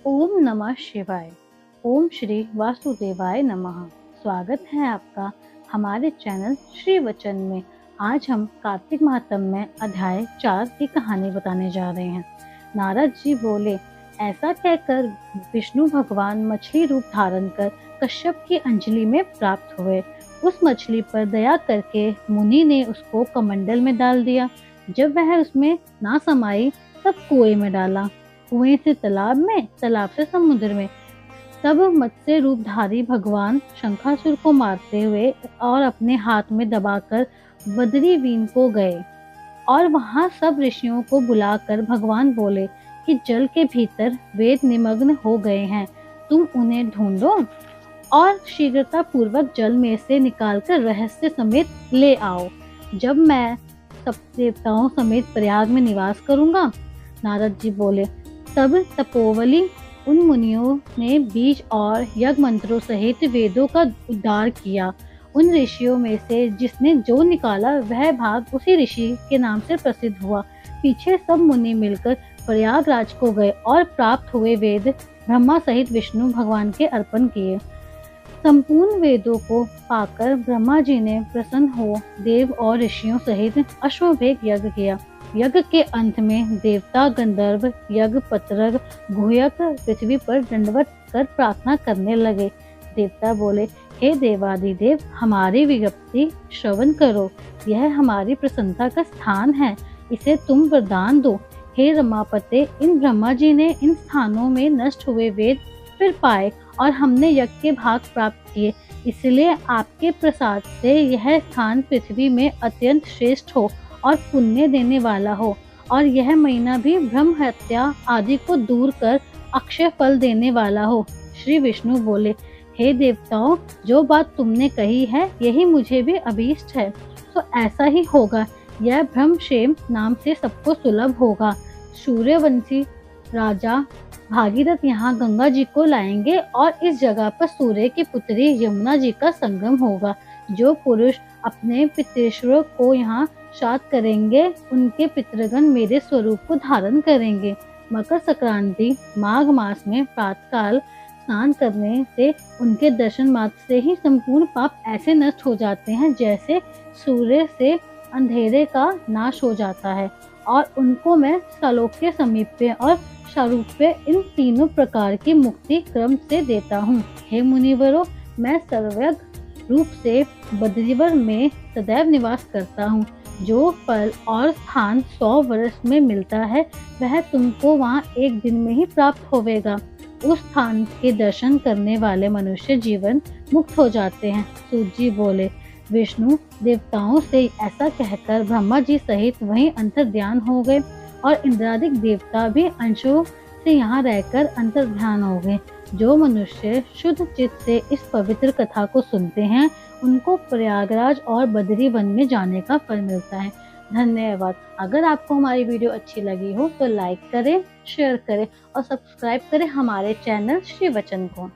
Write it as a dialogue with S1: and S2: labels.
S1: ओम नमः शिवाय। ओम श्री वासुदेवाय नमः। स्वागत है आपका हमारे चैनल श्री वचन में। आज हम कार्तिक महात्म में अध्याय 4 की कहानी बताने जा रहे हैं। नारद जी बोले, ऐसा कहकर विष्णु भगवान मछली रूप धारण कर कश्यप की अंजलि में प्राप्त हुए। उस मछली पर दया करके मुनि ने उसको कमंडल में डाल दिया। जब वह उसमें ना समाई तब कुएं में डाला, कुएं से तालाब में, तालाब से समुद्र में। तब मत्स्य रूपधारी भगवान शंखासुर को मारते हुए और अपने हाथ में दबाकर बद्रीवीन को गए और वहां सब ऋषियों को बुलाकर भगवान बोले कि जल के भीतर वेद निमग्न हो गए हैं, तुम उन्हें ढूंढो और शीघ्रता पूर्वक जल में से निकालकर रहस्य समेत ले आओ। जब मैं सब देवताओं समेत प्रयाग में निवास करूंगा। नारद जी बोले, तब तपोवली उन मुनियों ने बीज और यज्ञ मंत्रों सहित वेदों का उद्धार किया। उन ऋषियों में से जिसने जो निकाला वह भाग उसी ऋषि के नाम से प्रसिद्ध हुआ। पीछे सब मुनि मिलकर प्रयागराज को गए और प्राप्त हुए वेद ब्रह्मा सहित विष्णु भगवान के अर्पण किए। संपूर्ण वेदों को पाकर ब्रह्मा जी ने प्रसन्न हो देव और ऋषियों सहित अश्वमेध यज्ञ किया। यज्ञ के अंत में देवता गंधर्व यज्ञ पत्रक गुहयक पृथ्वी पर दंडवत कर प्रार्थना करने लगे। देवता बोले, हे देवादिदेव, हमारी विज्ञप्ति श्रवण करो। यह हमारी प्रसन्नता का स्थान है, इसे तुम वरदान दो। हे रमापते, इन ब्रह्मा जी ने इन स्थानों में नष्ट हुए वेद फिर पाए और हमने यज्ञ के भाग प्राप्त किए, इसलिए आपके प्रसाद से यह स्थान पृथ्वी में अत्यंत श्रेष्ठ हो और पुण्य देने वाला हो, और यह महीना भी ब्रह्म हत्या आदि को दूर कर अक्षय फल देने वाला हो। श्री विष्णु बोले, हे देवताओं, जो बात तुमने कही है यही मुझे भी अभीष्ट है, तो ऐसा ही होगा। यह ब्रह्मक्षेम नाम से सबको सुलभ होगा। सूर्यवंशी राजा भागीरथ यहाँ गंगा जी को लाएंगे और इस जगह पर सूर्य की पुत्री यमुना जी का संगम होगा। जो पुरुष अपने पितृश्वरों को यहाँ श्राद्ध करेंगे, उनके पितृगण मेरे स्वरूप को धारण करेंगे। मकर संक्रांति माघ मास में प्रातःकाल स्नान करने से उनके दर्शन मात्र से ही संपूर्ण पाप ऐसे नष्ट हो जाते हैं जैसे सूर्य से अंधेरे का नाश हो जाता है, और उनको मैं सालोक्य समीप्य और सारूप्य इन तीनों प्रकार की मुक्ति क्रम से देता हूँ। हे मुनिवरों, मैं सर्वज्ञ रूप से बद्रीवर में सदैव निवास करता हूँ। जो फल और स्थान 100 वर्ष में मिलता है वह तुमको वहाँ एक दिन में ही प्राप्त होवेगा। उस स्थान के दर्शन करने वाले मनुष्य जीवन मुक्त हो जाते हैं। सूत जी बोले, विष्णु देवताओं से ऐसा कहकर ब्रह्मा जी सहित वहीं अंतर ध्यान हो गए और इंद्रादिक देवता भी अंशों से यहाँ रहकर अंतर ध्यान हो गए। जो मनुष्य शुद्ध चित्त से इस पवित्र कथा को सुनते हैं उनको प्रयागराज और बद्री वन में जाने का फल मिलता है। धन्यवाद। अगर आपको हमारी वीडियो अच्छी लगी हो तो लाइक करें, शेयर करें और सब्सक्राइब करें हमारे चैनल श्री वचन को।